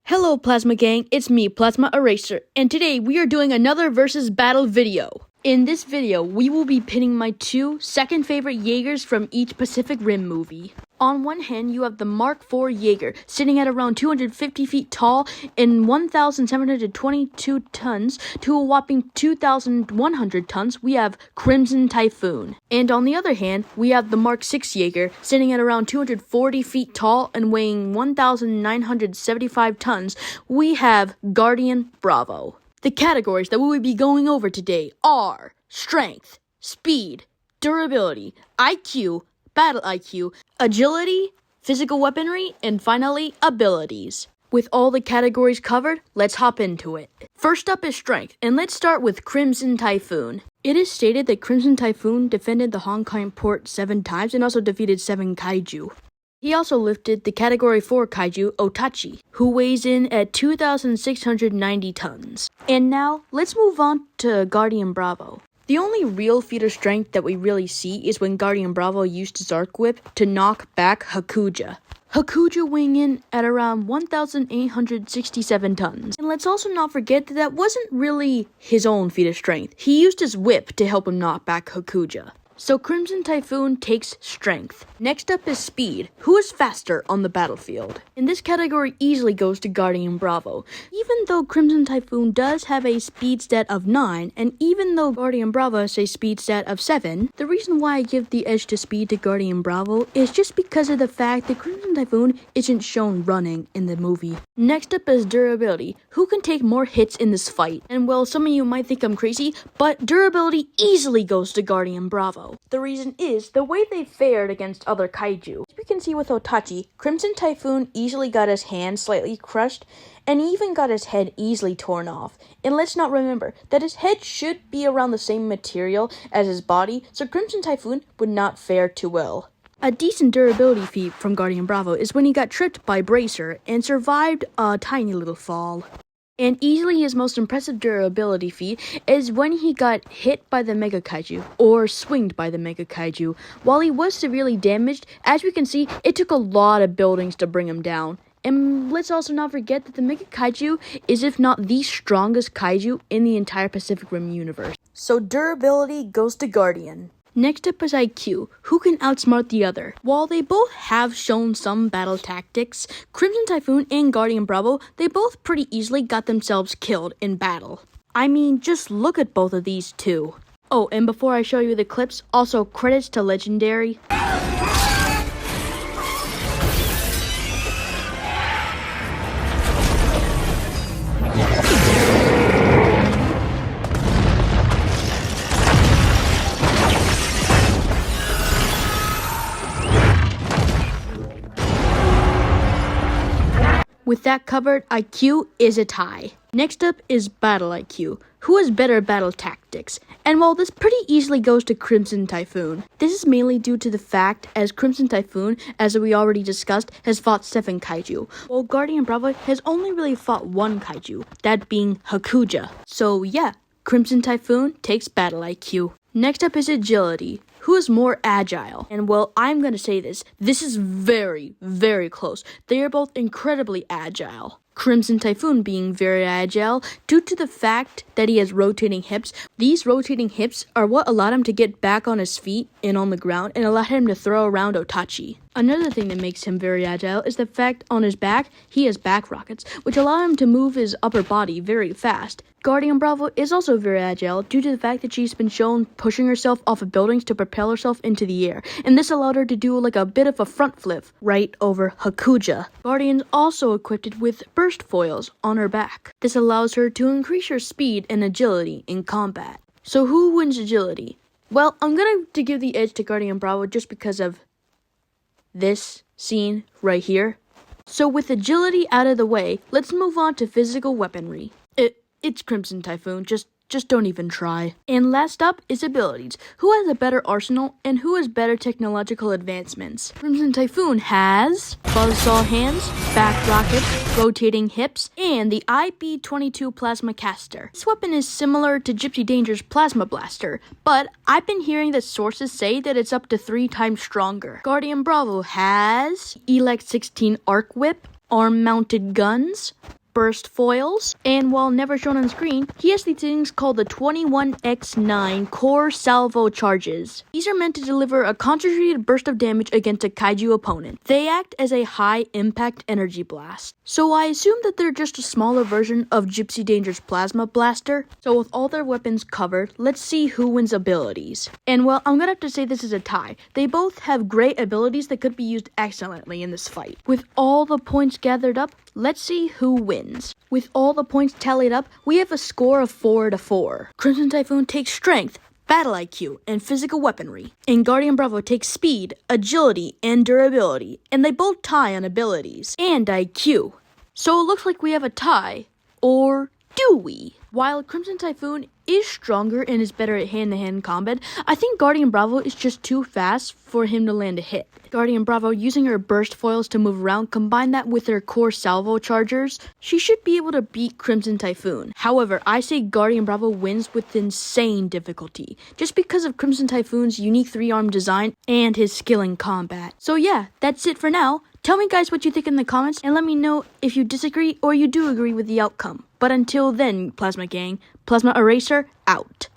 Hello Plasma Gang, it's me, Plasma Eraser, and today we are doing another versus battle video. In this video, we will be pitting my two second favorite Jaegers from each Pacific Rim movie. On one hand, you have the Mark IV Jaeger, sitting at around 250 feet tall and 1,722 tons to a whopping 2,100 tons, we have Crimson Typhoon. And on the other hand, we have the Mark VI Jaeger, sitting at around 240 feet tall and weighing 1,975 tons, we have Guardian Bravo. The categories that we will be going over today are strength, speed, durability, IQ, battle IQ, agility, physical weaponry, and finally, abilities. With all the categories covered, let's hop into it. First up is strength, and let's start with Crimson Typhoon. It is stated that Crimson Typhoon defended the Hong Kong port 7 times and also defeated 7 kaiju. He also lifted the Category 4 kaiju, Otachi, who weighs in at 2,690 tons. And now, let's move on to Guardian Bravo. The only real feat of strength that we really see is when Guardian Bravo used his arc whip to knock back Hakuja. Hakuja weighing in at around 1,867 tons. And let's also not forget that that wasn't really his own feat of strength. He used his whip to help him knock back Hakuja. So Crimson Typhoon takes strength. Next up is speed. Who is faster on the battlefield? And this category easily goes to Guardian Bravo. Even though Crimson Typhoon does have a speed stat of 9, and even though Guardian Bravo has a speed stat of 7, the reason why I give the edge to speed to Guardian Bravo is just because of the fact that Crimson Typhoon isn't shown running in the movie. Next up is durability. Who can take more hits in this fight? And well, some of you might think I'm crazy, but durability easily goes to Guardian Bravo. The reason is the way they fared against other kaiju. As we can see with Otachi, Crimson Typhoon easily got his hand slightly crushed and even got his head easily torn off. And let's not remember that his head should be around the same material as his body, so Crimson Typhoon would not fare too well. A decent durability feat from Guardian Bravo is when he got tripped by Bracer and survived a tiny little fall. And easily his most impressive durability feat is when he got hit by the Mega Kaiju, or swinged by the Mega Kaiju. While he was severely damaged, as we can see, it took a lot of buildings to bring him down. And let's also not forget that the Mega Kaiju is, if not the strongest kaiju in the entire Pacific Rim universe. So durability goes to Guardian. Next up is IQ, who can outsmart the other. While they both have shown some battle tactics, Crimson Typhoon and Guardian Bravo, they both pretty easily got themselves killed in battle. I mean, just look at both of these two. Oh, and before I show you the clips, also credits to Legendary. With that covered, IQ is a tie. Next up is Battle IQ. Who has better battle tactics? And while this pretty easily goes to Crimson Typhoon, this is mainly due to the fact as Crimson Typhoon, as we already discussed, has fought 7 kaiju, while Guardian Bravo has only really fought 1 kaiju, that being Hakuja. So yeah, Crimson Typhoon takes Battle IQ. Next up is Agility. Who is more agile? And well, I'm gonna say this is very, very close. They are both incredibly agile. Crimson Typhoon being very agile due to the fact that he has rotating hips. These rotating hips are what allowed him to get back on his feet and on the ground and allowed him to throw around Otachi. Another thing that makes him very agile is the fact on his back, he has back rockets, which allow him to move his upper body very fast. Guardian Bravo is also very agile due to the fact that she's been shown pushing herself off of buildings to propel herself into the air, and this allowed her to do like a bit of a front flip right over Hakuja. Guardian's also equipped with burst foils on her back. This allows her to increase her speed and agility in combat. So who wins agility? Well, I'm going to give the edge to Guardian Bravo just because of this scene right here. So with agility out of the way, let's move on to physical weaponry. It's Crimson Typhoon, just don't even try. And last up is abilities. Who has a better arsenal and who has better technological advancements? Crimson Typhoon has buzzsaw hands, back rockets, rotating hips, and the IB-22 plasma caster. This weapon is similar to Gypsy Danger's plasma blaster, but I've been hearing that sources say that it's up to 3 times stronger. Guardian Bravo has Elect 16 arc whip, arm-mounted guns, burst foils, and while never shown on screen, he has these things called the 21x9 core salvo charges. These are meant to deliver a concentrated burst of damage against a kaiju opponent. They act as a high-impact energy blast. So I assume that they're just a smaller version of Gypsy Danger's plasma blaster. So with all their weapons covered, let's see who wins abilities. And well, I'm gonna have to say this is a tie. They both have great abilities that could be used excellently in this fight. With all the points gathered up, let's see who wins. With all the points tallied up, we have a score of 4-4. Crimson Typhoon takes strength, battle IQ, and physical weaponry. And Guardian Bravo takes speed, agility, and durability. And they both tie on abilities and IQ. So it looks like we have a tie. Or do we? While Crimson Typhoon is stronger and is better at hand-to-hand combat, I think Guardian Bravo is just too fast for him to land a hit. Guardian Bravo, using her burst foils to move around, combine that with her core salvo chargers, she should be able to beat Crimson Typhoon. However, I say Guardian Bravo wins with insane difficulty, just because of Crimson Typhoon's unique 3-arm design and his skill in combat. So yeah, that's it for now. Tell me guys what you think in the comments, and let me know if you disagree or you do agree with the outcome. But until then, Plasma Gang, Plasma Eraser out.